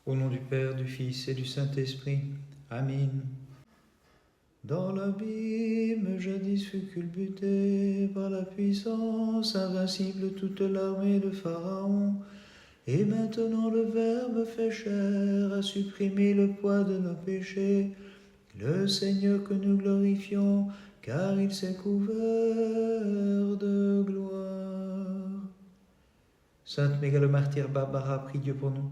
Au nom du Père, du Fils et du Saint-Esprit. Amen. Dans l'abîme, jadis fut culbutée par la puissance invincible toute l'armée de Pharaon. Et maintenant le Verbe fait chair a supprimé le poids de nos péchés. Le Seigneur que nous glorifions, car il s'est couvert de gloire. Sainte Mégalomartyre Barbara, prie Dieu pour nous.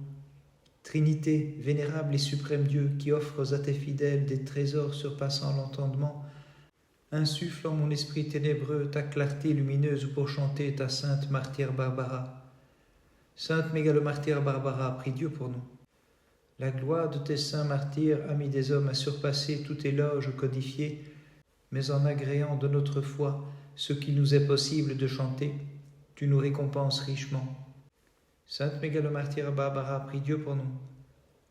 Trinité, vénérable et suprême Dieu, qui offres à tes fidèles des trésors surpassant l'entendement, insuffle en mon esprit ténébreux ta clarté lumineuse pour chanter ta sainte martyre Barbara. Sainte Mégalomartyre Barbara, prie Dieu pour nous. La gloire de tes saints martyrs a mis des hommes à surpasser tout éloge codifié, mais en agréant de notre foi ce qu'il nous est possible de chanter, tu nous récompenses richement. Sainte Mégalomartyre Barbara, prie Dieu pour nous.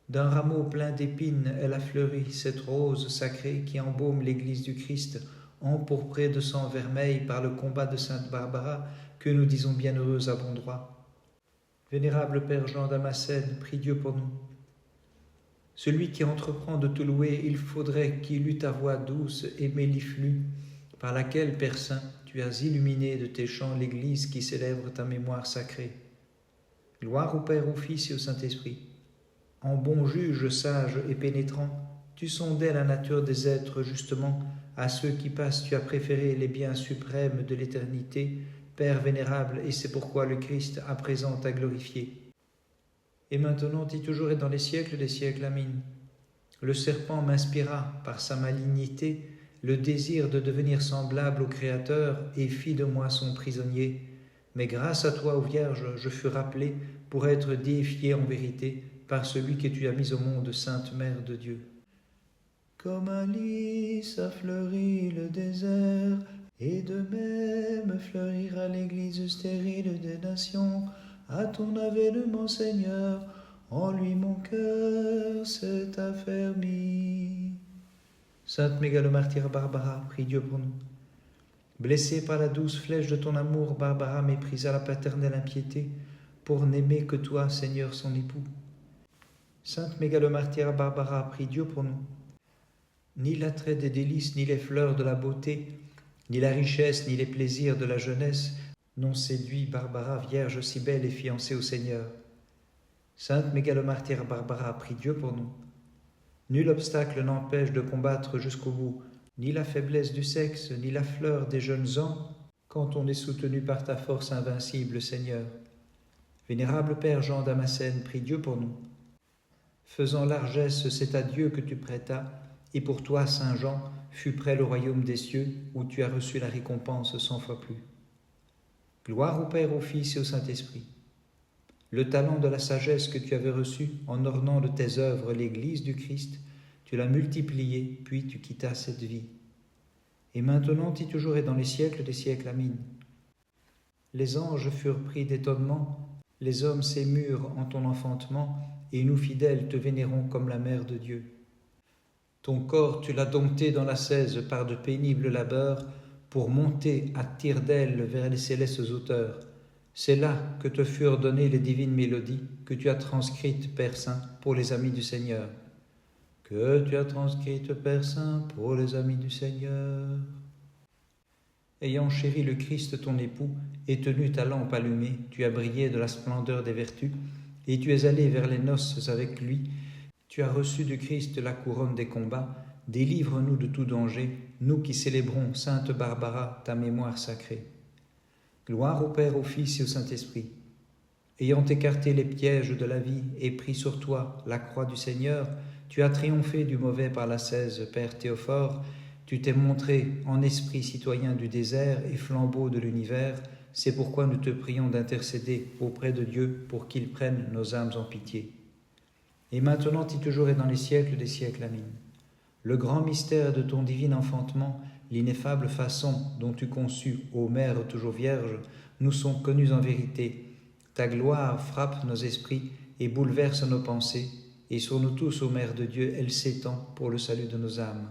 D'un rameau plein d'épines, elle a fleuri, cette rose sacrée qui embaume l'Église du Christ, empourprée de sang vermeil par le combat de Sainte Barbara, que nous disons bienheureuse à bon droit. Vénérable Père Jean Damascène, prie Dieu pour nous. Celui qui entreprend de te louer, il faudrait qu'il eût ta voix douce et méliflue, par laquelle, Père Saint, tu as illuminé de tes chants l'Église qui célèbre ta mémoire sacrée. Gloire au Père, au Fils et au Saint-Esprit. En bon juge sage et pénétrant, tu sondais la nature des êtres justement. À ceux qui passent, tu as préféré les biens suprêmes de l'éternité, Père vénérable, et c'est pourquoi le Christ à présent t'a glorifié. Et maintenant, et toujours et dans les siècles des siècles, Amen. Le serpent m'inspira, par sa malignité, le désir de devenir semblable au Créateur et fit de moi son prisonnier. Mais grâce à toi, ô Vierge, je fus rappelé pour être déifié en vérité par celui que tu as mis au monde, Sainte Mère de Dieu. Comme un lys a fleuri le désert, et de même fleurira l'Église stérile des nations, à ton avènement, Seigneur, en lui mon cœur s'est affermi. Sainte Mégalomartyre Barbara, prie Dieu pour nous. Blessée par la douce flèche de ton amour, Barbara méprisa la paternelle impiété pour n'aimer que toi, Seigneur, son époux. Sainte Mégalomartyre Barbara, prie Dieu pour nous. Ni l'attrait des délices, ni les fleurs de la beauté, ni la richesse, ni les plaisirs de la jeunesse n'ont séduit Barbara, vierge si belle et fiancée au Seigneur. Sainte Mégalomartyre Barbara, prie Dieu pour nous. Nul obstacle n'empêche de combattre jusqu'au bout, ni la faiblesse du sexe, ni la fleur des jeunes ans, quand on est soutenu par ta force invincible, Seigneur. Vénérable Père Jean Damascène, prie Dieu pour nous. Faisant largesse, c'est à Dieu que tu prêtas, et pour toi, Saint Jean, fut près le royaume des cieux, où tu as reçu la récompense 100 fois plus. Gloire au Père, au Fils et au Saint-Esprit. Le talent de la sagesse que tu avais reçu en ornant de tes œuvres l'Église du Christ, tu l'as multiplié, puis tu quittas cette vie. Et maintenant, et toujours et dans les siècles des siècles, Amen. Les anges furent pris d'étonnement, les hommes s'émurent en ton enfantement, et nous fidèles te vénérons comme la Mère de Dieu. Ton corps tu l'as dompté dans l'ascèse par de pénibles labeurs, pour monter à tire-d'aile vers les célestes auteurs. C'est là que te furent données les divines mélodies que tu as transcrites, Père Saint, pour les amis du Seigneur. Que tu as transcrites, Père Saint, pour les amis du Seigneur. Ayant chéri le Christ ton époux et tenu ta lampe allumée, tu as brillé de la splendeur des vertus, et tu es allé vers les noces avec lui. Tu as reçu du Christ la couronne des combats. Délivre-nous de tout danger, nous qui célébrons, Sainte Barbara, ta mémoire sacrée. Gloire au Père, au Fils et au Saint-Esprit. Ayant écarté les pièges de la vie et pris sur toi la croix du Seigneur, tu as triomphé du mauvais par l'ascèse, Père Théophore. Tu t'es montré en esprit citoyen du désert et flambeau de l'univers. C'est pourquoi nous te prions d'intercéder auprès de Dieu pour qu'il prenne nos âmes en pitié. Et maintenant, et toujours et dans les siècles des siècles, Amen. Le grand mystère de ton divin enfantement, l'ineffable façon dont tu conçus, ô Mère toujours vierge, nous sont connus en vérité. Ta gloire frappe nos esprits et bouleverse nos pensées, et sur nous tous, ô Mère de Dieu, elle s'étend pour le salut de nos âmes.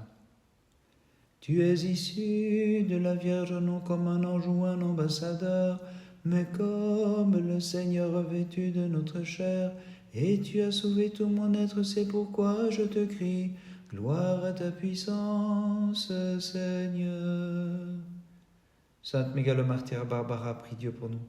Tu es issue de la Vierge non comme un ange ou un ambassadeur, mais comme le Seigneur revêtu de notre chair, et tu as sauvé tout mon être, c'est pourquoi je te crie. Gloire à ta puissance, Seigneur. Sainte Mégalomartyre Barbara, prie Dieu pour nous.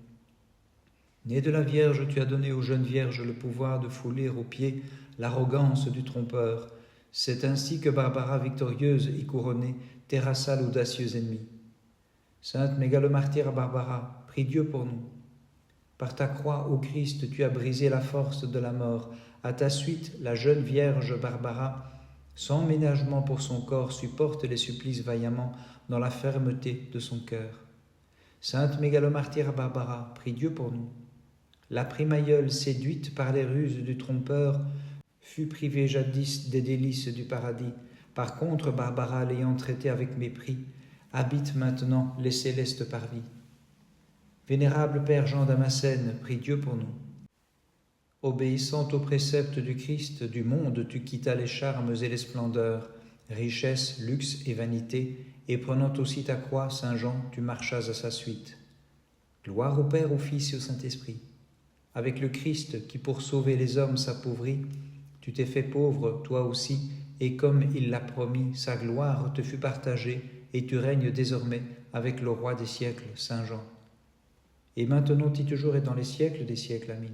Née de la Vierge, tu as donné aux jeunes vierges le pouvoir de fouler aux pieds l'arrogance du trompeur. C'est ainsi que Barbara, victorieuse et couronnée, terrassa l'audacieux ennemi. Sainte Mégalomartyre Barbara, prie Dieu pour nous. Par ta croix, ô Christ, tu as brisé la force de la mort. À ta suite, la jeune Vierge Barbara, sans ménagement pour son corps, supporte les supplices vaillamment dans la fermeté de son cœur. Sainte Mégalomartyre Barbara, prie Dieu pour nous. La primailleule, séduite par les ruses du trompeur, fut privée jadis des délices du paradis. Par contre, Barbara, l'ayant traitée avec mépris, habite maintenant les célestes parvis. Vénérable Père Jean Damascène, prie Dieu pour nous. Obéissant aux préceptes du Christ, du monde, tu quittas les charmes et les splendeurs, richesse, luxe et vanité, et prenant aussi ta croix, Saint Jean, tu marchas à sa suite. Gloire au Père, au Fils et au Saint-Esprit. Avec le Christ qui pour sauver les hommes s'appauvrit, tu t'es fait pauvre, toi aussi, et comme il l'a promis, sa gloire te fut partagée, et tu règnes désormais avec le roi des siècles, Saint Jean. Et maintenant et toujours et dans les siècles des siècles, Amen.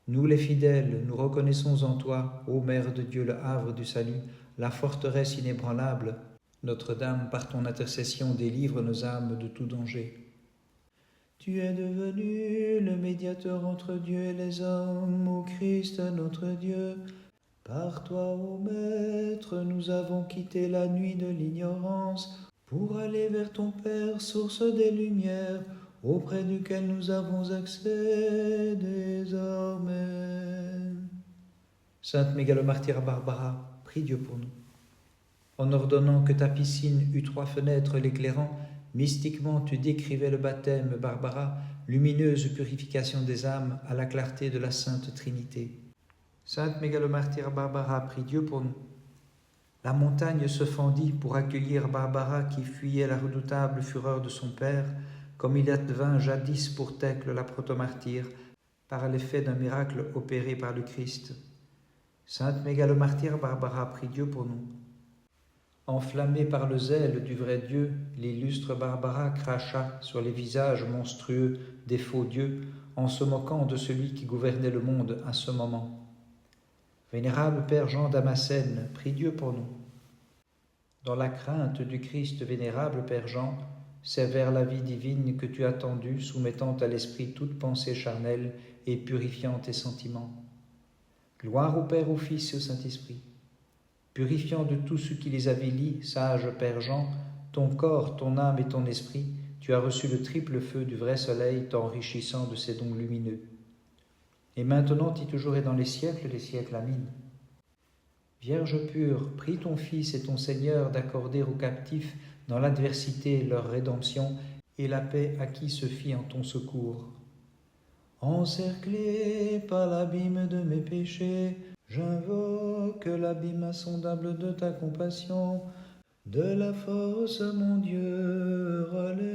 Nous les fidèles, nous reconnaissons en toi, ô Mère de Dieu, le havre du salut, la forteresse inébranlable. Notre-Dame, par ton intercession, délivre nos âmes de tout danger. Tu es devenu le médiateur entre Dieu et les hommes, ô Christ notre Dieu. Par toi, ô Maître, nous avons quitté la nuit de l'ignorance pour aller vers ton Père, source des lumières, auprès duquel nous avons accès désormais. Sainte Mégalomartyre Barbara, prie Dieu pour nous. En ordonnant que ta piscine eût 3 fenêtres l'éclairant, mystiquement tu décrivais le baptême, Barbara, lumineuse purification des âmes à la clarté de la Sainte Trinité. Sainte Mégalomartyre Barbara, prie Dieu pour nous. La montagne se fendit pour accueillir Barbara qui fuyait la redoutable fureur de son père, comme il advint jadis pour Thècle la protomartyre, par l'effet d'un miracle opéré par le Christ. Sainte Mégalomartyre Barbara, prie Dieu pour nous. Enflammée par le zèle du vrai Dieu, l'illustre Barbara cracha sur les visages monstrueux des faux dieux, en se moquant de celui qui gouvernait le monde à ce moment. Vénérable Père Jean Damascène, prie Dieu pour nous. Dans la crainte du Christ, vénérable Père Jean, c'est vers la vie divine que tu as tendu, soumettant à l'esprit toute pensée charnelle et purifiant tes sentiments. Gloire au Père, au Fils et au Saint-Esprit. Purifiant de tout ce qui les avilit, sage Père Jean, ton corps, ton âme et ton esprit, tu as reçu le triple feu du vrai soleil, t'enrichissant de ses dons lumineux. Et maintenant et toujours et dans les siècles, Amen. Vierge pure, prie ton Fils et ton Seigneur d'accorder aux captifs dans l'adversité leur rédemption et la paix à qui se fie en ton secours. Encerclé par l'abîme de mes péchés, j'invoque l'abîme insondable de ta compassion. De la force, mon Dieu, relève-moi.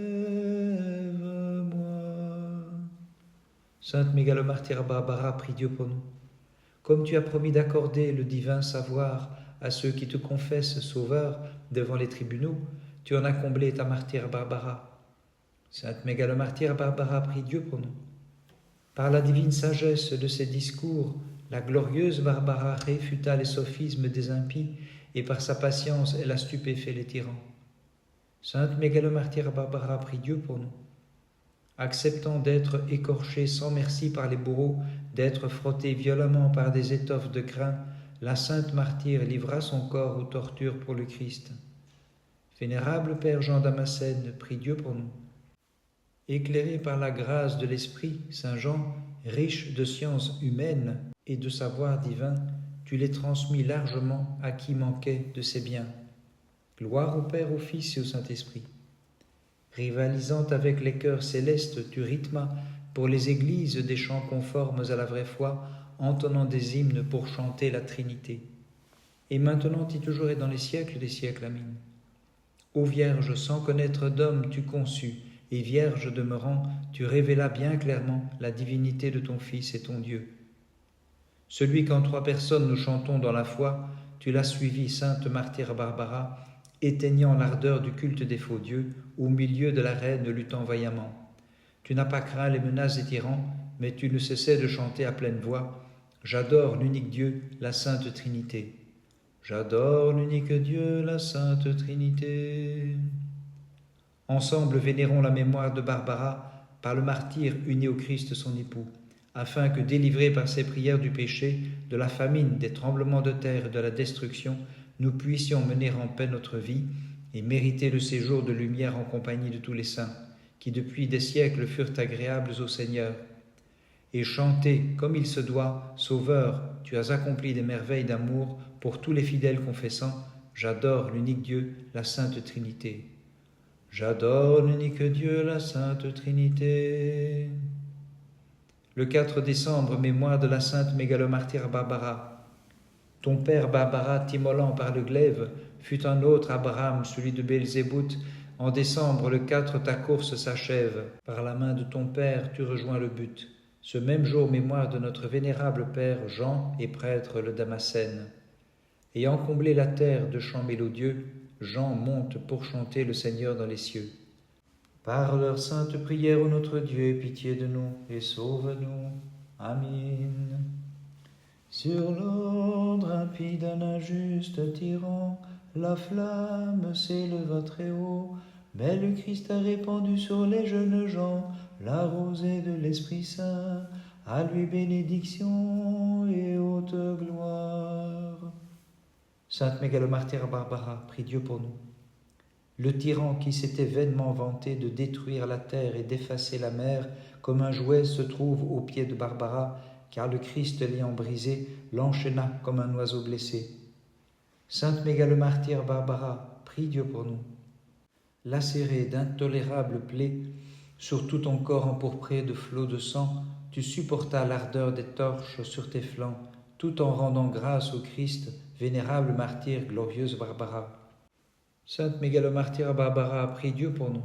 Sainte Mégalomartyre Barbara, prie Dieu pour nous. Comme tu as promis d'accorder le divin savoir à ceux qui te confessent sauveur devant les tribunaux, tu en as comblé ta martyre Barbara. Sainte Mégalomartyre Barbara, prie Dieu pour nous. Par la divine sagesse de ses discours, la glorieuse Barbara réfuta les sophismes des impies et par sa patience elle a stupéfait les tyrans. Sainte Mégalomartyre Barbara, prie Dieu pour nous. Acceptant d'être écorchée sans merci par les bourreaux, d'être frottée violemment par des étoffes de crin, la sainte martyre livra son corps aux tortures pour le Christ. Vénérable Père Jean Damascène, prie Dieu pour nous. Éclairé par la grâce de l'Esprit, Saint Jean, riche de sciences humaines et de savoir divin, tu les transmis largement à qui manquait de ces biens. Gloire au Père, au Fils et au Saint-Esprit. Rivalisant avec les chœurs célestes, tu rythmas pour les églises des chants conformes à la vraie foi, entonnant des hymnes pour chanter la Trinité. Et maintenant et toujours et dans les siècles des siècles, Amen. Ô Vierge, sans connaître d'homme, tu conçus, et Vierge demeurant, tu révélas bien clairement la divinité de ton Fils et ton Dieu. Celui qu'en 3 personnes nous chantons dans la foi, tu l'as suivi, sainte martyre Barbara, éteignant l'ardeur du culte des faux dieux, au milieu de l'arène luttant vaillamment. Tu n'as pas craint les menaces des tyrans, mais tu ne cessais de chanter à pleine voix « J'adore l'unique Dieu, la Sainte Trinité. J'adore l'unique Dieu, la Sainte Trinité. » Ensemble, vénérons la mémoire de Barbara par le martyr uni au Christ son époux, afin que, délivrés par ses prières du péché, de la famine, des tremblements de terre et de la destruction, nous puissions mener en paix notre vie et mériter le séjour de lumière en compagnie de tous les saints, qui depuis des siècles furent agréables au Seigneur, et chanter comme il se doit, Sauveur, tu as accompli des merveilles d'amour pour tous les fidèles confessant « J'adore l'unique Dieu, la Sainte Trinité. » J'adore l'unique Dieu, la Sainte Trinité. Le 4 décembre, mémoire de la sainte mégalomartyre Barbara. Ton père Barbara, t'immolant par le glaive, fut un autre Abraham, celui de Belzébout. En décembre, le 4, ta course s'achève. Par la main de ton père, tu rejoins le but. Ce même jour, mémoire de notre vénérable père Jean et prêtre le Damascène. Ayant comblé la terre de chants mélodieux, Jean monte pour chanter le Seigneur dans les cieux. Par leur sainte prière, ô notre Dieu, aie pitié de nous et sauve-nous. Amen. Sur l'ordre impie d'un injuste tyran, la flamme s'éleva très haut, mais le Christ a répandu sur les jeunes gens la rosée de l'Esprit Saint. À lui bénédiction et haute gloire. Sainte mégalomartyre Barbara, prie Dieu pour nous. Le tyran qui s'était vainement vanté de détruire la terre et d'effacer la mer comme un jouet se trouve aux pieds de Barbara, car le Christ l'ayant brisé, l'enchaîna comme un oiseau blessé. Sainte mégalomartyre Barbara, prie Dieu pour nous. Lacéré d'intolérables plaies, sur tout ton corps empourpré de flots de sang, tu supportas l'ardeur des torches sur tes flancs, tout en rendant grâce au Christ, vénérable martyre, glorieuse Barbara. Sainte mégalomartyre Barbara, prie Dieu pour nous.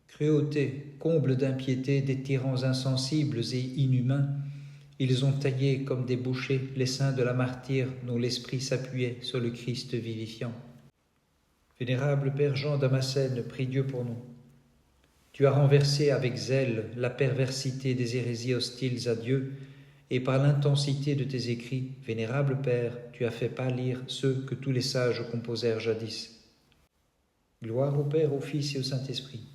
Cruauté, comble d'impiété des tyrans insensibles et inhumains, ils ont taillé comme des bouchers les seins de la martyre dont l'esprit s'appuyait sur le Christ vivifiant. Vénérable Père Jean Damascène, prie Dieu pour nous. Tu as renversé avec zèle la perversité des hérésies hostiles à Dieu, et par l'intensité de tes écrits, vénérable Père, tu as fait pâlir ceux que tous les sages composèrent jadis. Gloire au Père, au Fils et au Saint-Esprit.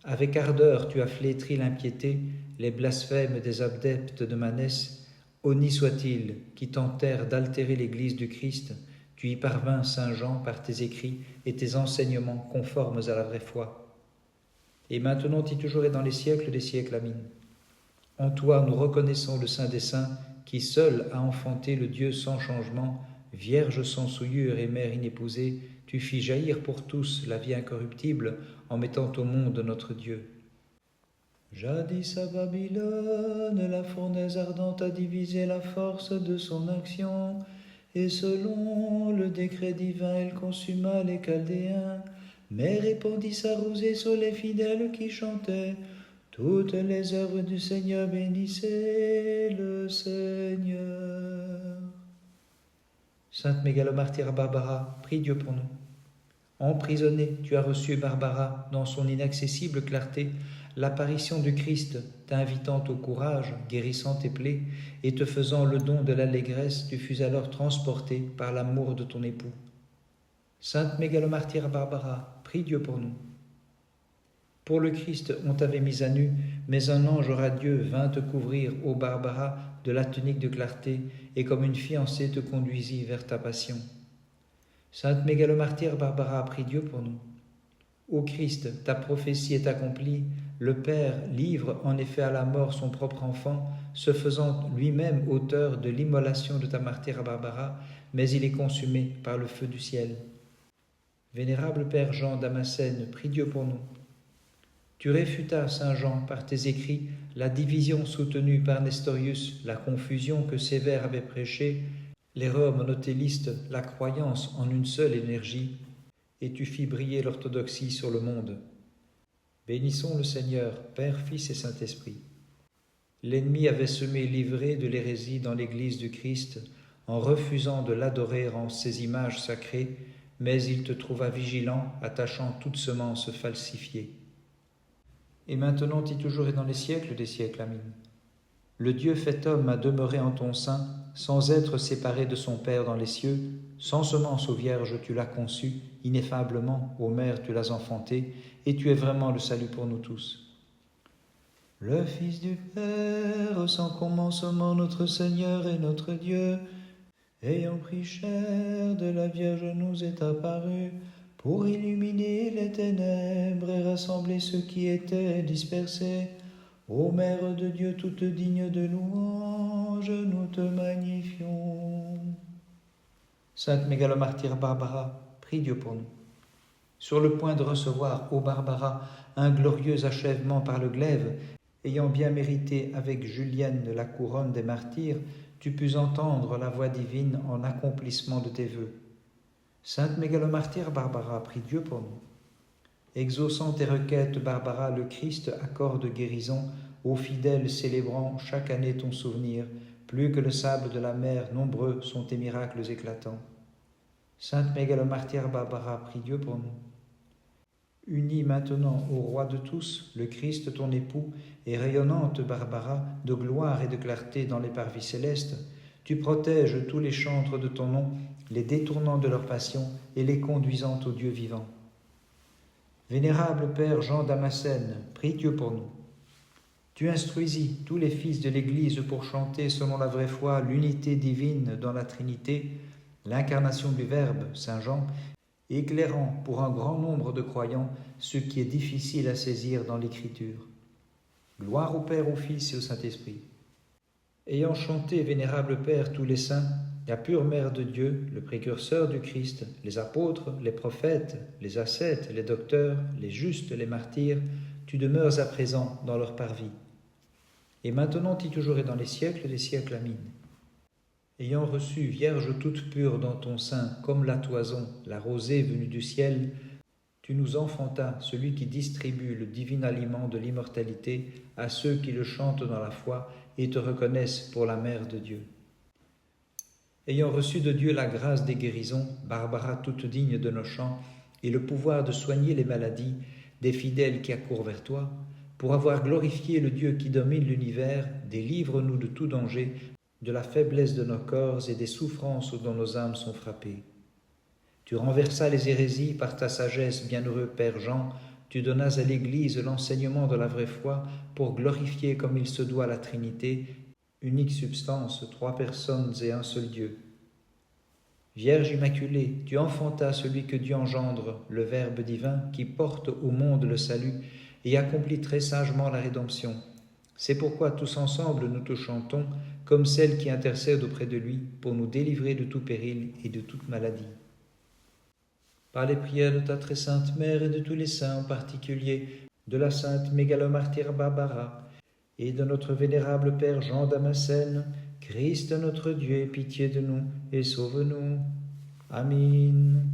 Avec ardeur tu as flétri l'impiété, les blasphèmes des adeptes de Manès. Honni soit-il, qui tentèrent d'altérer l'Église du Christ, tu y parvins, Saint Jean, par tes écrits et tes enseignements conformes à la vraie foi. Et maintenant et toujours et dans les siècles des siècles, Amen. En toi, nous reconnaissons le Saint des Saints, qui seul a enfanté le Dieu sans changement, Vierge sans souillure et mère inépousée, tu fis jaillir pour tous la vie incorruptible en mettant au monde notre Dieu. Jadis à Babylone, la fournaise ardente a divisé la force de son action, et selon le décret divin, elle consuma les Chaldéens, mais répandit sa rosée sur les fidèles qui chantaient. Toutes les œuvres du Seigneur bénissaient le Seigneur. Sainte mégalomartyre Barbara, prie Dieu pour nous. Emprisonnée, tu as reçu, Barbara, dans son inaccessible clarté, l'apparition du Christ, t'invitant au courage, guérissant tes plaies, et te faisant le don de l'allégresse, tu fus alors transportée par l'amour de ton époux. Sainte mégalomartyre Barbara, prie Dieu pour nous. Pour le Christ, on t'avait mis à nu, mais un ange radieux vint te couvrir, ô Barbara, de la tunique de clarté, et comme une fiancée te conduisit vers ta passion. Sainte mégalomartyre Barbara, prie Dieu pour nous. Ô Christ, ta prophétie est accomplie, le Père livre en effet à la mort son propre enfant, se faisant lui-même auteur de l'immolation de ta martyre Barbara, mais il est consumé par le feu du ciel. Vénérable Père Jean Damascène, prie Dieu pour nous. Tu réfutas, Saint Jean, par tes écrits, la division soutenue par Nestorius, la confusion que Sévère avait prêchée, l'erreur monothéiste, la croyance en une seule énergie, et tu fis briller l'orthodoxie sur le monde. Bénissons le Seigneur, Père, Fils et Saint-Esprit. L'ennemi avait semé l'ivraie de l'hérésie dans l'Église du Christ en refusant de l'adorer en ses images sacrées, mais il te trouva vigilant, attachant toute semence falsifiée. Et maintenant et toujours et dans les siècles des siècles. Amen. Le Dieu fait homme a demeuré en ton sein, sans être séparé de son Père dans les cieux, sans semence ô Vierge tu l'as conçu, ineffablement, ô Mère tu l'as enfanté, et tu es vraiment le salut pour nous tous. Le Fils du Père, sans commencement, notre Seigneur et notre Dieu, ayant pris chair de la Vierge nous est apparu, pour illuminer les ténèbres et rassembler ceux qui étaient dispersés. Ô Mère de Dieu, toute digne de louange, nous te magnifions. Sainte Mégalomartyre Barbara, prie Dieu pour nous. Sur le point de recevoir, ô Barbara, un glorieux achèvement par le glaive, ayant bien mérité avec Julienne la couronne des martyrs, tu pus entendre la voix divine en accomplissement de tes vœux. Sainte Mégalomartyre Barbara, prie Dieu pour nous. Exaucant tes requêtes, Barbara, le Christ accorde guérison aux fidèles célébrant chaque année ton souvenir. Plus que le sable de la mer, nombreux sont tes miracles éclatants. Sainte Mégalomartyre Barbara, prie Dieu pour nous. Unie maintenant au roi de tous, le Christ ton époux, et rayonnante Barbara, de gloire et de clarté dans les parvis célestes, tu protèges tous les chantres de ton nom, les détournant de leur passion et les conduisant au Dieu vivant. Vénérable Père Jean Damascène, prie Dieu pour nous. Tu instruisis tous les fils de l'Église pour chanter selon la vraie foi l'unité divine dans la Trinité, l'incarnation du Verbe, Saint Jean, éclairant pour un grand nombre de croyants ce qui est difficile à saisir dans l'Écriture. Gloire au Père, au Fils et au Saint-Esprit. Ayant chanté, vénérable Père, tous les saints, la pure Mère de Dieu, le précurseur du Christ, les apôtres, les prophètes, les ascètes, les docteurs, les justes, les martyrs, tu demeures à présent dans leur parvis. Et maintenant, et toujours et dans les siècles des siècles. Amen. Ayant reçu, Vierge toute pure dans ton sein, comme la toison, la rosée venue du ciel, tu nous enfantas, celui qui distribue le divin aliment de l'immortalité à ceux qui le chantent dans la foi et te reconnaissent pour la Mère de Dieu. Ayant reçu de Dieu la grâce des guérisons, Barbara toute digne de nos chants, et le pouvoir de soigner les maladies des fidèles qui accourent vers toi, pour avoir glorifié le Dieu qui domine l'univers, délivre-nous de tout danger, de la faiblesse de nos corps et des souffrances dont nos âmes sont frappées. Tu renversas les hérésies par ta sagesse, bienheureux Père Jean, tu donnas à l'Église l'enseignement de la vraie foi pour glorifier comme il se doit la Trinité, unique substance, 3 personnes et un seul Dieu. Vierge Immaculée, tu enfantas celui que Dieu engendre, le Verbe divin, qui porte au monde le salut et accomplit très sagement la rédemption. C'est pourquoi tous ensemble nous te chantons, comme celle qui intercède auprès de lui pour nous délivrer de tout péril et de toute maladie. Par les prières de ta très sainte Mère et de tous les saints, en particulier de la sainte Mégalomartyre Barbara et de notre vénérable Père Jean Damascène, Christ notre Dieu, aie pitié de nous et sauve-nous. Amen.